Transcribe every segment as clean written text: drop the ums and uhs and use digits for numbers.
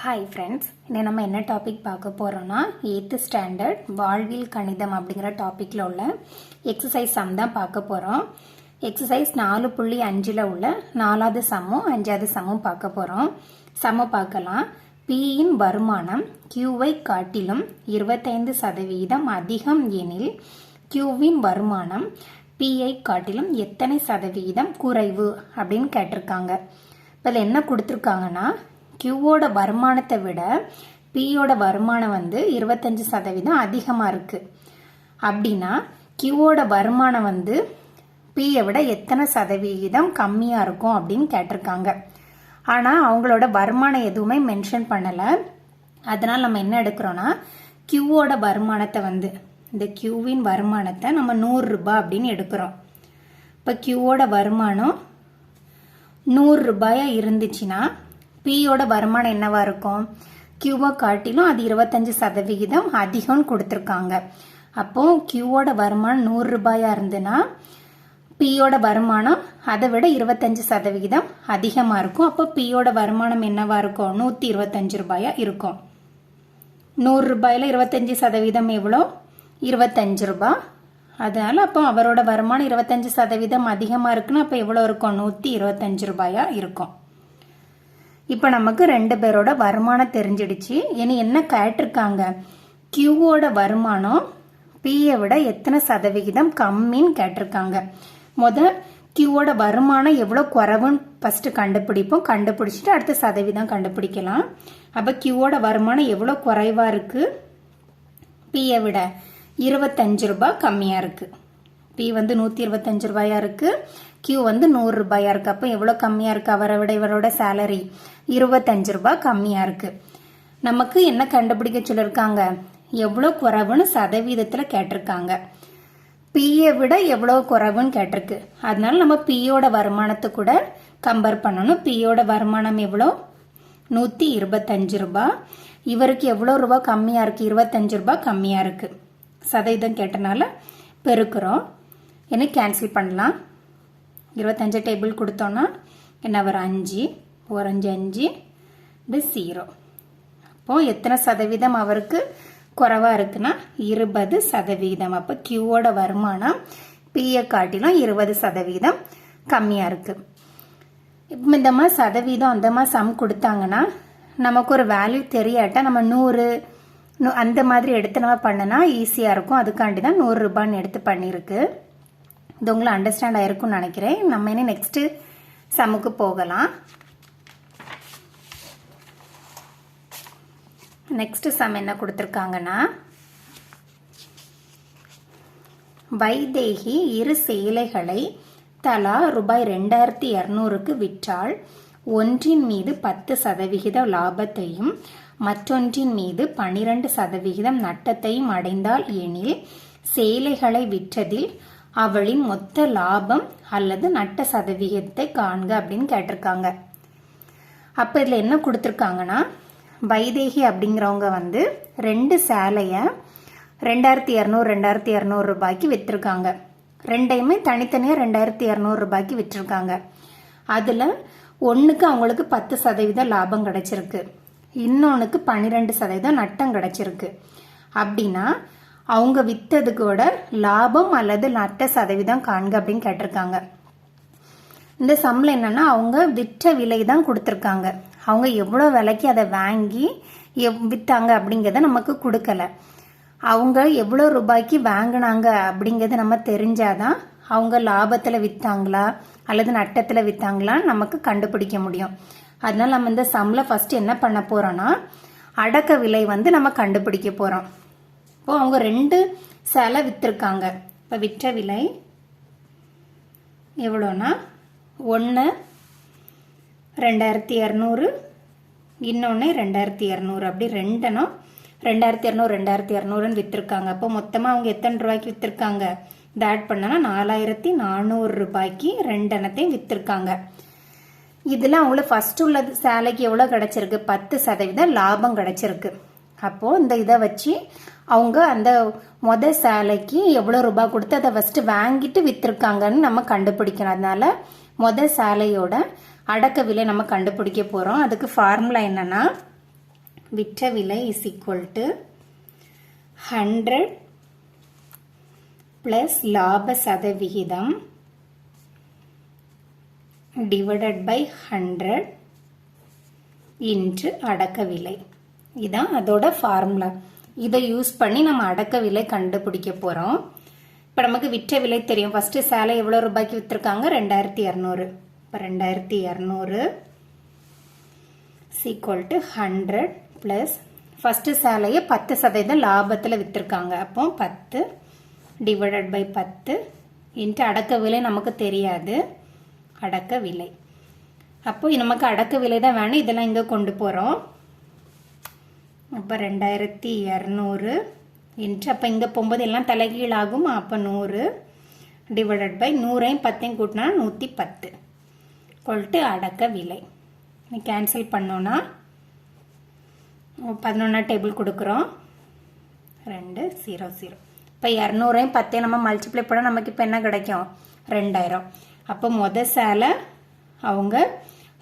Hi friends, இன்னைக்கு நம்ம என்ன டாபிக் பார்க்க போகிறோம்னா 8th ஸ்டாண்டர்ட் வாழ்வியல் கணிதம் அப்படிங்கிற டாப்பிக்கில் உள்ள எக்ஸசைஸ் சம் தான் பார்க்க போகிறோம். எக்ஸசைஸ் 4.5ல் உள்ள 4வது சம்மும் 5வது சம்மும் பார்க்க போகிறோம். சம்ம பார்க்கலாம். பியின் வருமானம் கியூவை காட்டிலும் 25% அதிகம் எனில் கியூவின் வருமானம் பிஐ காட்டிலும் எத்தனை சதவீதம் குறைவு அப்படின்னு கேட்டிருக்காங்க. இப்போ என்ன கொடுத்துருக்காங்கன்னா, கியூவோட வருமானத்தை விட பியோட வருமானம் 25% அதிகமாக இருக்குது. அப்படின்னா கியூவோட வருமானம் பியை விட எத்தனை சதவீதம் கம்மியாக இருக்கும் அப்படின்னு கேட்டிருக்காங்க. ஆனால் அவங்களோட வருமானம் எதுவுமே மென்ஷன் பண்ணலை. அதனால் நம்ம என்ன எடுக்கிறோன்னா, கியூவோட வருமானத்தை இந்த கியூவின் வருமானத்தை நம்ம 100 ரூபாய் அப்படின்னு எடுக்கிறோம். இப்போ கியூவோட வருமானம் 100 ரூபாயா இருந்துச்சுன்னா பியோட வருமானம் என்னவா இருக்கும்? கியூவை காட்டிலும் அது 25% அதிகம்னு கொடுத்துருக்காங்க. அப்போ கியூவோட வருமானம் 100 ரூபாயா இருந்துன்னா பியோட வருமானம் அதை விட 25% அதிகமாக இருக்கும். அப்போ பியோட வருமானம் என்னவா இருக்கும்? 125 ரூபாயா இருக்கும். 100 ரூபாயில 25% எவ்வளோ? 25 ரூபாய். அதனால அப்போ அவரோட வருமானம் 25% அதிகமாக இருக்குன்னா அப்போ எவ்வளோ இருக்கும்? 125 ரூபாயா இருக்கும். இப்போ நமக்கு 2 பேரோட வருமானம் தெரிஞ்சிடுச்சு. இனி என்ன கேட்டிருக்காங்க? கியூவோட வருமானம் பியை விட எத்தனை சதவிகிதம் கம்மின்னு கேட்டிருக்காங்க. கியூவோட வருமானம் எவ்வளோ குறைவுன்னு ஃபர்ஸ்ட் கண்டுபிடிப்போம். கண்டுபிடிச்சிட்டு அடுத்த சதவீதம் கண்டுபிடிக்கலாம். அப்போ கியூவோட வருமானம் எவ்வளோ குறைவா இருக்கு? பியை விட 25 ரூபாய் கம்மியா இருக்கு. பி 125 ரூபாயா இருக்கு, கியூ 100 ரூபாயா இருக்கு. அப்போ எவ்வளோ கம்மியா இருக்கு? அவரை விட இவரோட சேலரி 25 ரூபாய் கம்மியா இருக்கு. நமக்கு என்ன கண்டுபிடிக்க சொல்லிருக்காங்க? எவ்வளோ குறைவுன்னு சதவீதத்தில் கேட்டிருக்காங்க. பியை விட எவ்வளோ குறைவுன்னு கேட்டிருக்கு. அதனால நம்ம பியோட வருமானத்தை கூட கம்பேர் பண்ணணும். பியோட வருமானம் எவ்வளோ? 125 ரூபாய். இவருக்கு எவ்வளோ ரூபாய் கம்மியா இருக்கு? 25 ரூபாய் கம்மியா இருக்கு. சதவீதம் கேட்டனால பெருக்கிறோம். என்ன கேன்சல் பண்ணலாம். 25 டேபிள் கொடுத்தோன்னா என்ன வரும்? 5 ஒரு 5 5 இது 0. அப்போ எத்தனை சதவீதம் அவருக்கு குறைவா இருக்குன்னா 20%. அப்போ கியூவோட வருமானம் பியை காட்டிலும் 20% கம்மியா இருக்கு. இப்போ இந்த மாதிரி சதவீதம் அந்த மாதிரி சம் கொடுத்தாங்கன்னா நமக்கு ஒரு வேல்யூ தெரியாட்டா நம்ம 100 அந்த மாதிரி எடுத்து நம்ம பண்ணனா ஈஸியா இருக்கும். அதுக்காண்டி தான் 100 ரூபான்னு எடுத்து பண்ணிருக்கு. இது உங்களுக்கு அண்டர்ஸ்டாண்ட் ஆயிருக்கும்னு நினைக்கிறேன். நம்ம இனி நெக்ஸ்ட் சம்முக்கு போகலாம். நெக்ஸ்ட் சம் என்ன கொடுத்துருக்காங்கன்னா, வைதேகி 2 சேலைகளை தலா ரூபாய் 2200க்கு விற்றால் ஒன்றின் மீது 10% லாபத்தையும் மற்றொன்றின் மீது 12% நட்டத்தையும் அடைந்தால் எனில் சேலைகளை விற்றதில் அவளின் மொத்த லாபம் அல்லது நட்ட சதவிகிதத்தை காண்க அப்படின்னு கேட்டிருக்காங்க. அப்ப இதுல என்ன கொடுத்துருக்காங்கன்னா, வைதேகி அப்படிங்கிறவங்க 2 சேலைய 2200 ரூபாய்க்கு வித்திருக்காங்க. ரெண்டையுமே தனித்தனியா 2200 ரூபாய்க்கு விற்றிருக்காங்க. அதுல ஒண்ணுக்கு அவங்களுக்கு 10% லாபம் கிடைச்சிருக்கு, இன்னொன்னுக்கு 12% நட்டம் கிடைச்சிருக்கு. அப்படின்னா அவங்க வித்ததுக்கூட லாபம் அல்லது நட்ட சதவீதம் காண்க அப்படின்னு கேட்டிருக்காங்க. இந்த சம்ல என்னன்னா, அவங்க விற்ற விலை தான் கொடுத்துருக்காங்க. அவங்க எவ்வளோ விலைக்கு அதை வாங்கி வித்தாங்க அப்படிங்கிறத நமக்கு கொடுக்கல. அவங்க எவ்வளோ ரூபாய்க்கு வாங்கினாங்க அப்படிங்கிறத நம்ம தெரிஞ்சாதான் அவங்க லாபத்துல வித்தாங்களா அல்லது நட்டத்துல வித்தாங்களான்னு நமக்கு கண்டுபிடிக்க முடியும். அதனால நம்ம இந்த சம்ல ஃபர்ஸ்ட் என்ன பண்ண போறோம்னா, அடக்க விலை நம்ம கண்டுபிடிக்க போறோம். இப்போ அவங்க 2 சேலை வித்திருக்காங்க. இப்போ விற்ற விலை எவ்வளோனா, ஒன்று 2200, இன்னொன்று 2200. அப்படி ரெண்டனும் 2200 வித்திருக்காங்க. அப்போ மொத்தமாக அவங்க எத்தனை ரூபாய்க்கு வித்திருக்காங்க? இதை ஆட் பண்ணனா 4400 ரூபாய்க்கு 2 எண்ணத்தையும் வித்திருக்காங்க. இதுல அவங்களுக்கு ஃபர்ஸ்ட் உள்ள சேலைக்கு எவ்வளவு கிடைச்சிருக்கு? 10% லாபம் கிடைச்சிருக்கு. அப்போ இந்த இதை வச்சு அவங்க அந்த சேலைக்கு எவ்வளவு ரூபாய் கொடுத்து அதை ஃபர்ஸ்ட் வாங்கிட்டு வித்திருக்காங்கன்னு நம்ம கண்டுபிடிக்கணும். அதனால சேலையோட அடக்க விலை நம்ம கண்டுபிடிக்க போறோம். அதுக்கு ஃபார்முலா என்னன்னா, விற்ற விலை இஸ் ஈக்குவல் டு 100 பிளஸ் லாப சதவிகிதம் டிவைடட் பை 100 இன்ட்டு அடக்க விலை. இதான் அதோட ஃபார்முலா. இதை யூஸ் பண்ணி நம்ம அடக்க விலை கண்டுபிடிக்க போகிறோம். இப்போ நமக்கு விற்ற விலை தெரியும். ஃபஸ்ட்டு சேலை எவ்வளோ ரூபாய்க்கு விற்றுருக்காங்க? 2200. இப்போ 2200 ஈக்குவல் டு 100 ப்ளஸ் ஃபஸ்ட்டு சேலையை 10% லாபத்தில் விற்றுருக்காங்க. அப்போ 10 டிவைடட் பை 10 இன்ட்டு அடக்க விலை நமக்கு தெரியாது, அடக்க விலை. அப்போ நமக்கு அடக்க விலை தான் வேணும். இதெல்லாம் இங்கே கொண்டு போகிறோம். அப்போ 2200 இன்ட்டு அப்போ இங்கே போகும்போது எல்லாம் தலைகீழ் ஆகும். அப்போ 100 டிவைடட் பை 100ஐயும் 10ஐயும் கூட்டினா 110 கொல்ட்டு அடக்க விலை. கேன்சல் பண்ணோன்னா 11 டேபிள் கொடுக்குறோம். 200. இப்போ 200ஐயும் 10ஐயும் நம்ம மல்டிப்ளை பண்ணால் நமக்கு இப்போ என்ன கிடைக்கும்? 2000. அப்போ மொதல் சேலை அவங்க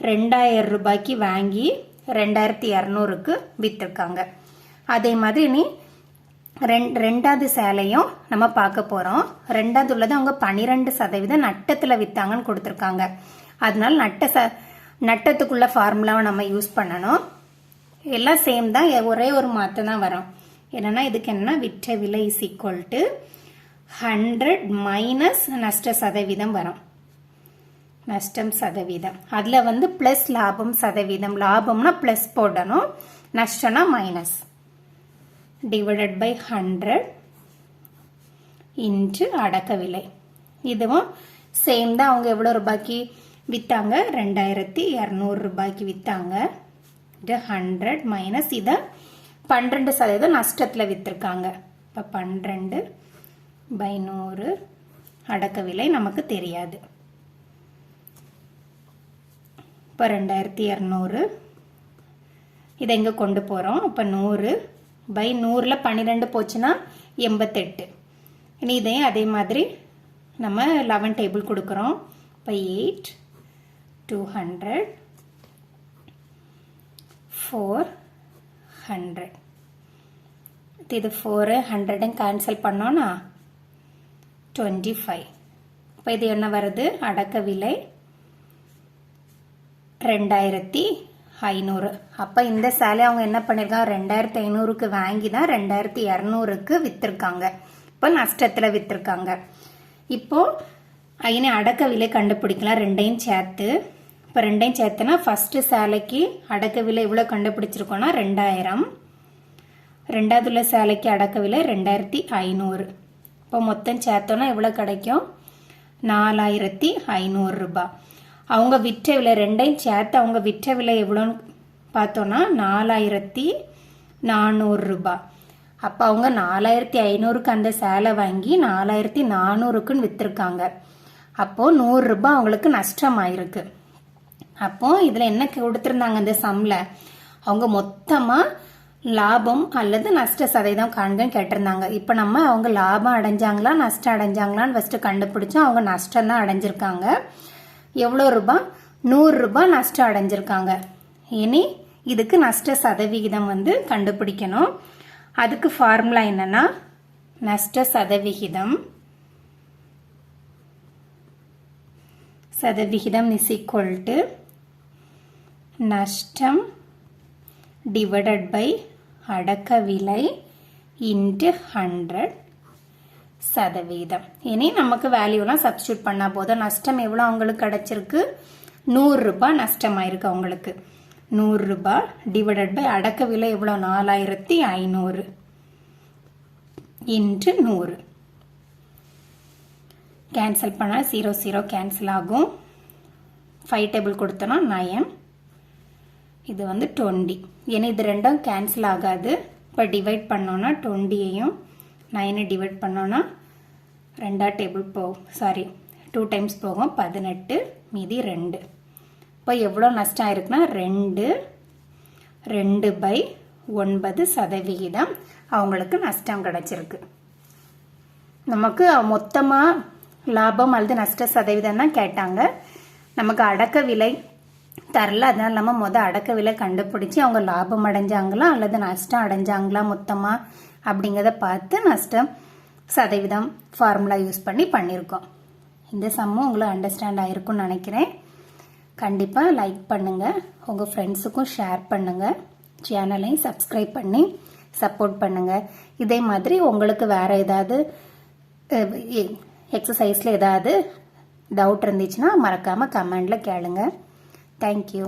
2000 ரூபாய்க்கு வாங்கி 2200க்கு விற்றுருக்காங்க. அதே மாதிரி நீ ரெண்டாவது சேலையும் நம்ம பார்க்க போகிறோம். ரெண்டாவது உள்ளது அவங்க 12% நட்டத்தில் விற்றாங்கன்னு கொடுத்துருக்காங்க. அதனால நட்டத்துக்குள்ள ஃபார்முலாவை நம்ம யூஸ் பண்ணணும். எல்லாம் சேம் தான், ஒரே ஒரு மாற்றம் தான் வரும். என்னன்னா இதுக்கு என்ன, விற்ற விலை இஸ் ஈக்குவல் டு 100 மைனஸ் நஷ்ட சதவீதம் வரும். நஷ்டம் சதவீதம் அதில் வந்து ப்ளஸ் லாபம் சதவீதம். லாபம்னா ப்ளஸ் போடணும், நஷ்டம்னா மைனஸ். டிவைடட் பை 100 இன்ட்டு அடக்க விலை. இதுவும் சேம் தான். அவங்க எவ்வளோ ரூபாய்க்கு விற்றாங்க? 2200 ரூபாய்க்கு விற்றாங்க. இது 100 மைனஸ் இதை 12% நஷ்டத்தில் விற்றுருக்காங்க. இப்போ 12 பை 100 அடக்க விலை நமக்கு தெரியாது. இப்போ 2200 இதை எங்கே கொண்டு போகிறோம்? இப்போ 100 பை 100ல் 12 போச்சுன்னா 88. இனி இதையும் அதே மாதிரி நம்ம 11 டேபிள் கொடுக்குறோம். இப்போ 8 200 400. இது 400 கேன்சல் பண்ணோன்னா 25. இப்போ இது என்ன வருது? அடக்க விலை 2500. அப்போ இந்த சேலை அவங்க என்ன பண்ணியிருக்காங்க? 2500க்கு வாங்கி தான் 2200க்கு விற்றுருக்காங்க. இப்போ நஷ்டத்தில் விற்றுருக்காங்க. இப்போ இனி அடக்க விலை கண்டுபிடிக்கலாம் ரெண்டையும் சேர்த்து. இப்போ ரெண்டையும் சேர்த்துனா ஃபஸ்ட்டு சேலைக்கு அடக்க விலை எவ்வளோ கண்டுபிடிச்சிருக்கோன்னா 2000. ரெண்டாவது உள்ள சேலைக்கு அடக்க விலை 2500. இப்போ மொத்தம் சேர்த்தோன்னா எவ்வளோ கிடைக்கும்? 4500 ரூபாய். அவங்க விற்ற விலை ரெண்டையும் சேர்த்து அவங்க விற்ற விலை எவ்வளோன்னு பார்த்தோன்னா 4400 ரூபாய். அப்போ அவங்க 4500க்கு அந்த சேலை வாங்கி 4400க்குன்னு விற்றுருக்காங்க. அப்போது 100 ரூபாய் அவங்களுக்கு நஷ்டமாயிருக்கு. அப்போது இதில் என்ன கொடுத்துருந்தாங்க? இந்த சம்மில் அவங்க மொத்தமாக லாபம் அல்லது நஷ்ட சதவீதம் காண்கன்னு கேட்டிருந்தாங்க. இப்போ நம்ம அவங்க லாபம் அடைஞ்சாங்களா நஷ்டம் அடைஞ்சாங்களான்னு ஃபஸ்ட்டு கண்டுபிடிச்சோம். அவங்க நஷ்டம் தான் அடைஞ்சிருக்காங்க. எவ்வளோ ரூபாய்? 100 ரூபாய் நஷ்டம் அடைஞ்சிருக்காங்க. இனி இதுக்கு நஷ்ட சதவிகிதம் வந்து கண்டுபிடிக்கணும். அதுக்கு ஃபார்முலா என்னன்னா, நஷ்ட சதவிகிதம் இஸ் ஈக்குவல் டு நஷ்டம் டிவைடட் பை அடக்க விலை இன்ட்டு 100%. இனி நமக்கு வேல்யூலாம் சப்ஸ்டியூட் பண்ணால் போதும். நஷ்டம் எவ்வளோ அவங்களுக்கு கிடச்சிருக்கு? 100 ரூபாய் நஷ்டமாயிருக்கு அவங்களுக்கு. 100 ரூபாய் டிவைடட் பை அடக்க விலை எவ்வளோ? 4500 இன்ட்டு 100. கேன்சல் பண்ணால் 0 0 கேன்சல் ஆகும். 5 டேபிள் கொடுத்தோன்னா 9. இது வந்து 20. ஏன்னா இது ரெண்டும் கேன்சல் ஆகாது. இப்போ டிவைட் பண்ணோன்னா 20ஐயும் 9 டிவைட் பண்ணோன்னா 2 டேபிள் போகும். 2 டைம்ஸ் போகும். 18 மீதி 2. இப்போ எவ்வளோ நஷ்டம் ஆயிருக்குன்னா 2 பை 9% அவங்களுக்கு நஷ்டம் கிடச்சிருக்கு. நமக்கு மொத்தமாக லாபம் அல்லது நஷ்ட சதவீதம் தான் கேட்டாங்க. நமக்கு அடக்க விலை தரல. அதனால நம்ம அடக்க விலை கண்டுபிடிச்சி அவங்க லாபம் அடைஞ்சாங்களா அல்லது நஷ்டம் அடைஞ்சாங்களா மொத்தமாக அப்படிங்கிறத பார்த்து நஷ்டம் சதவீதம் ஃபார்முலா யூஸ் பண்ணி பண்ணியிருக்கோம். இந்த சம்மும் உங்களுக்கு அண்டர்ஸ்டாண்ட் ஆகிருக்கும்னு நினைக்கிறேன். கண்டிப்பாக லைக் பண்ணுங்கள், உங்கள் ஃப்ரெண்ட்ஸுக்கும் ஷேர் பண்ணுங்கள், சேனலையும் சப்ஸ்கிரைப் பண்ணி சப்போர்ட் பண்ணுங்கள். இதே மாதிரி உங்களுக்கு வேறு ஏதாவது எக்ஸசைஸில் ஏதாவது டவுட் இருந்துச்சுன்னா மறக்காமல் கமெண்டில் கேளுங்க. தேங்க்யூ.